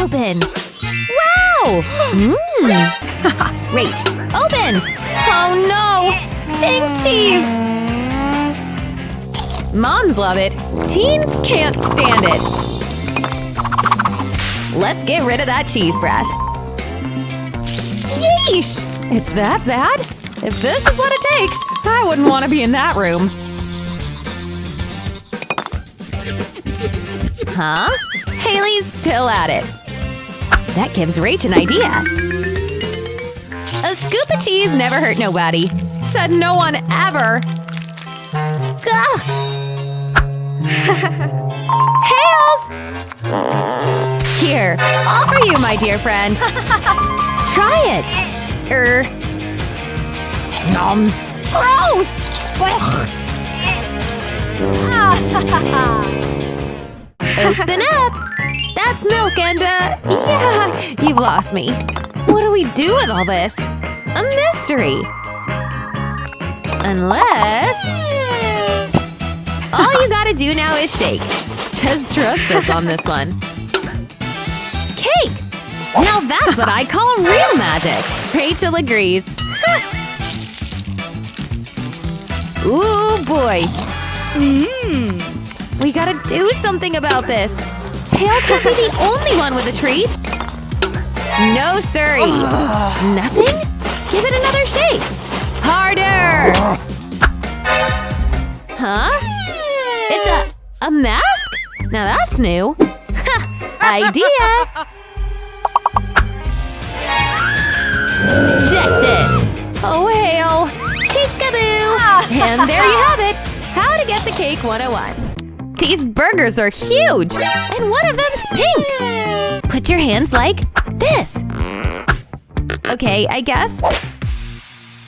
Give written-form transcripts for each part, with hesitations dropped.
open. Wow! Rach, open! Oh no! Stink cheese! Moms love it. Teens can't stand it. Let's get rid of that cheese breath. Yeesh! It's that bad? If this is what it takes, I wouldn't want to be in that room. Huh? Haley's still at it. That gives Rach an idea. A scoop of cheese never hurt nobody. Said no one ever. Gah! Hales! Here, all for you, my dear friend. Try it. Nom. Gross! Open up! That's milk and, yeah, you've lost me. What do we do with all this? A mystery. Unless… all you gotta do now is shake. Just trust us on this one. Cake! Now that's what I call real magic. Rachel agrees. Ooh, boy. We gotta do something about this. Hale can't be the only one with a treat. No, siree. Nothing? Give it another shake. Harder. Huh? It's a mask? Now that's new. Idea. Check this. Oh, Hale. Peekaboo. And there you have it. How to get the cake 101. These burgers are huge! And one of them's pink! Put your hands like this. Okay, I guess.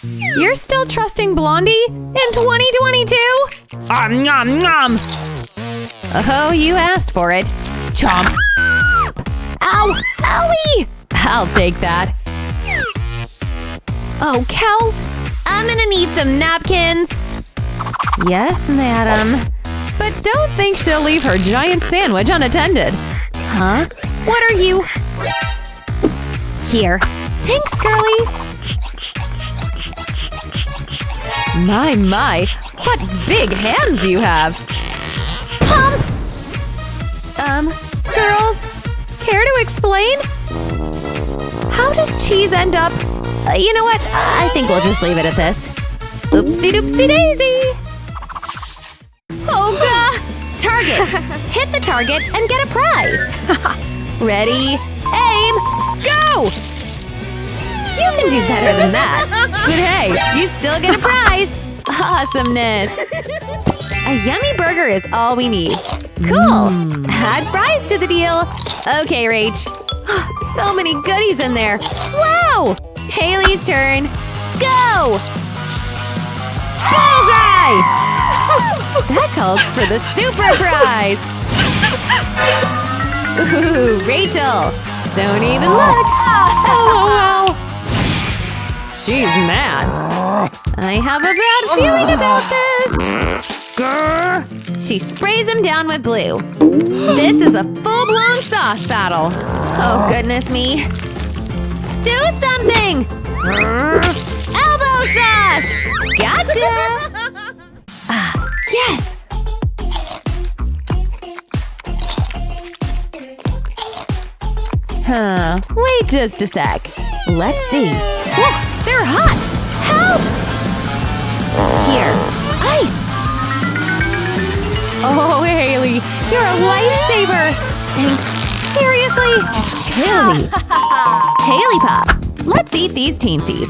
You're still trusting Blondie in 2022? Nom nom! Oh, you asked for it. Chomp! Ow! Owie! I'll take that. Oh, Kels! I'm gonna need some napkins. Yes, madam. But don't think she'll leave her giant sandwich unattended. Huh? What are you… Here. Thanks, girlie! My, what big hands you have! Pump! Girls, care to explain? How does cheese end up… you know what? I think we'll just leave it at this. Oopsie-doopsie-daisy! Oh, God! Target! Hit the target and get a prize! Ready, aim, go! You can do better than that. But hey, you still get a prize! Awesomeness! A yummy burger is all we need. Cool! Add fries to the deal! Okay, Rach. So many goodies in there! Wow! Haley's turn! Go! Bullseye! That calls for the super prize! Ooh, Rachel! Don't even look! LOL! She's mad. I have a bad feeling about this! Grr. She sprays him down with blue. This is a full-blown sauce battle. Oh, goodness me. Do something! Elbow sauce! Gotcha! Yes! Wait just a sec. Let's see. Whoa, they're hot! Help! Here, ice! Oh, Haley, you're a lifesaver! Thanks. Seriously? Chili. Haley Pop, let's eat these teensies.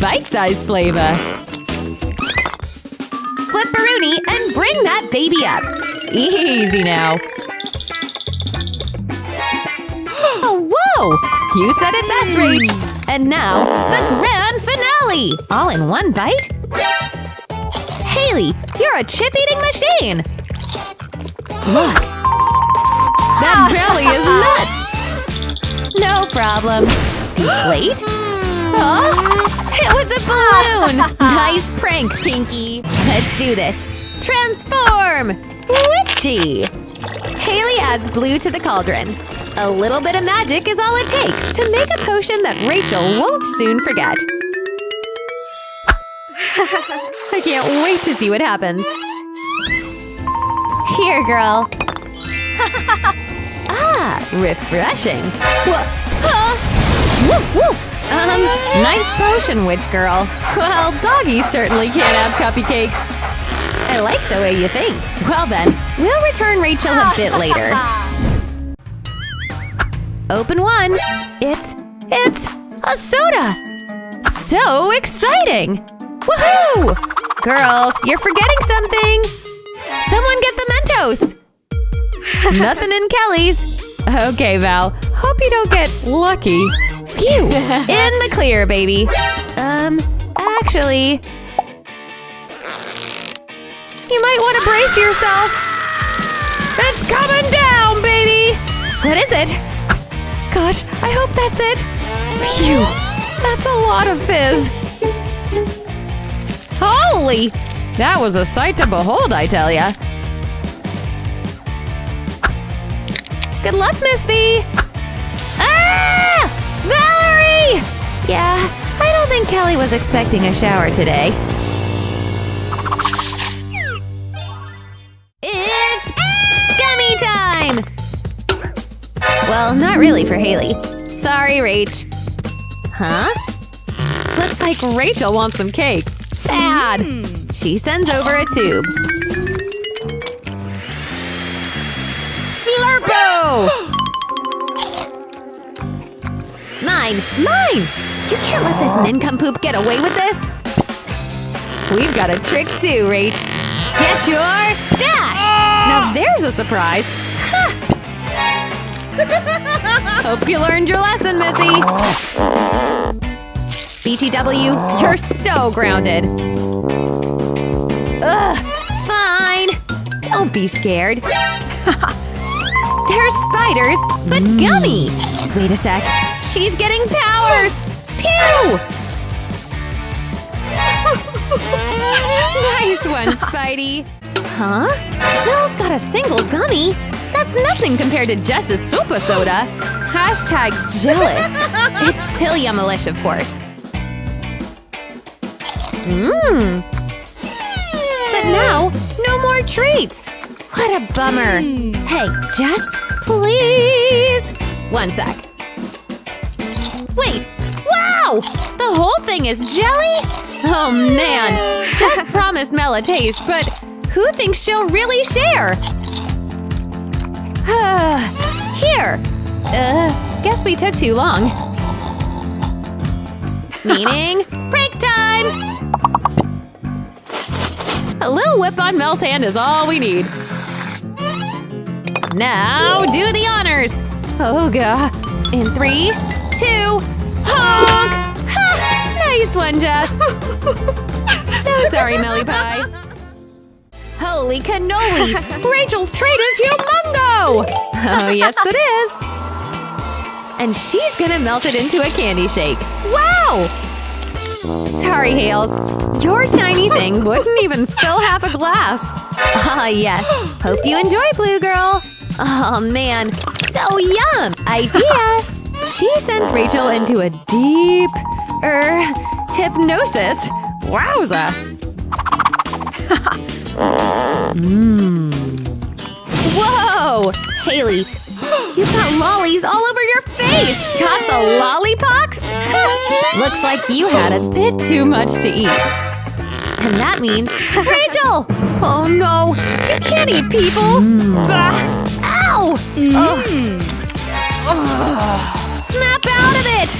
Bite-sized flavor. Flip-a-rooney and bring that baby up. Easy now. Oh, whoa! You said it best, Rach. And now, the grand finale! All in one bite? Haley, you're a chip-eating machine! Look! That belly is nuts! No problem. Deflate? Huh? It was a balloon! Nice prank, Pinky! Let's do this! Transform! Witchy! Haley adds blue to the cauldron. A little bit of magic is all it takes to make a potion that Rachel won't soon forget. I can't wait to see what happens. Here, girl. Ah, refreshing. Woof, woof. Nice potion, witch girl. Well, doggies certainly can't have cupcakes. I like the way you think. Well then, we'll return Rachel a bit later. Open one. It's a soda. So exciting. Woohoo! Girls, you're forgetting something. Someone get the Mentos. Nothing in Kelly's. Okay, Val. Hope you don't get lucky. Phew! In the clear, baby. Actually, you might want to brace yourself. It's coming down, baby! What is it? Gosh, I hope that's it. Phew! That's a lot of fizz. Holy! That was a sight to behold, I tell ya. Good luck, Miss V! Ah! Valerie! Yeah, I don't think Kelly was expecting a shower today. It's gummy time! Well, not really for Haley. Sorry, Rach. Huh? Looks like Rachel wants some cake. Bad! She sends over a tube. Slurpo! Mine! Mine! You can't let this nincompoop get away with this! We've got a trick too, Rach. Get your stash! Now there's a surprise! Ha! Hope you learned your lesson, Missy! BTW, you're so grounded! Ugh! Fine! Don't be scared! They're spiders, but gummy! Wait a sec. She's getting powers! Pew! Nice one, Spidey! Huh? Mel's got a single gummy? That's nothing compared to Jess's super soda! Hashtag jealous! It's still yummalish, of course. Mmm! But now, no more treats! What a bummer! Hey, Jess, please! One sec. Wait! Wow! The whole thing is jelly? Oh man! Jess promised Mel a taste, but who thinks she'll really share? Here! Guess we took too long. Meaning, break time! A little whip on Mel's hand is all we need. Now, do the honors! Oh, God. In 3, 2, honk! Ha! Nice one, Jess! So sorry, Melly Pie. Holy cannoli! Rachel's treat is humongo! Oh, yes it is! And she's gonna melt it into a candy shake. Wow! Sorry, Hales. Your tiny thing wouldn't even fill half a glass. Ah, yes. Hope you enjoy, Blue Girl. Oh, man. So yum! Idea! She sends Rachel into a deep, hypnosis. Wowza! Whoa! Haley, you've got lollies all over your face! Got the lollipox? Looks like you had a bit too much to eat. And that means… Rachel! Oh no! You can't eat people! Ow! Snap out of it!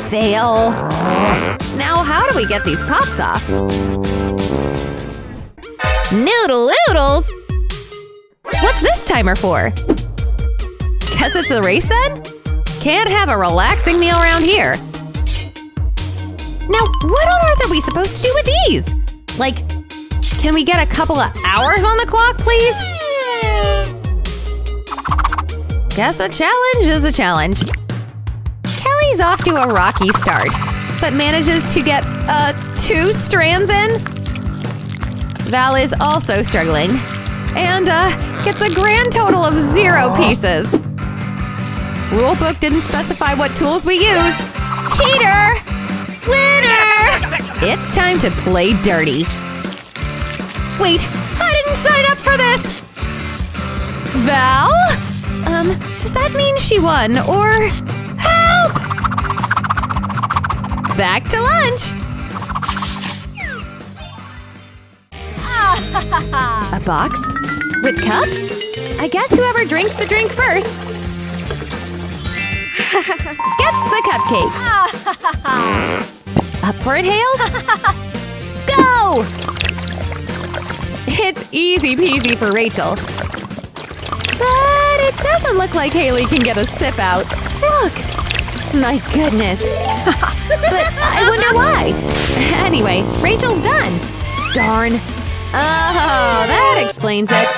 Fail. Now how do we get these pops off? Noodle-oodles? What's this timer for? Guess it's a race then? Can't have a relaxing meal around here. Now, what on earth are we supposed to do with these? Like, can we get a couple of hours on the clock, please? Guess a challenge is a challenge. Kelly's off to a rocky start, but manages to get, 2 strands in. Val is also struggling, and, gets a grand total of 0 pieces. Rulebook didn't specify what tools we use. Cheater! Winner! It's time to play dirty. Wait, I didn't sign up for this! Val? Does that mean she won, or… Help! Back to lunch! A box? With cups? I guess whoever drinks the drink first gets the cupcakes. Up for it, Hales? Go! It's easy peasy for Rachel. But it doesn't look like Haley can get a sip out. Look! My goodness. But I wonder why. Anyway, Rachel's done. Darn. Oh, that explains it.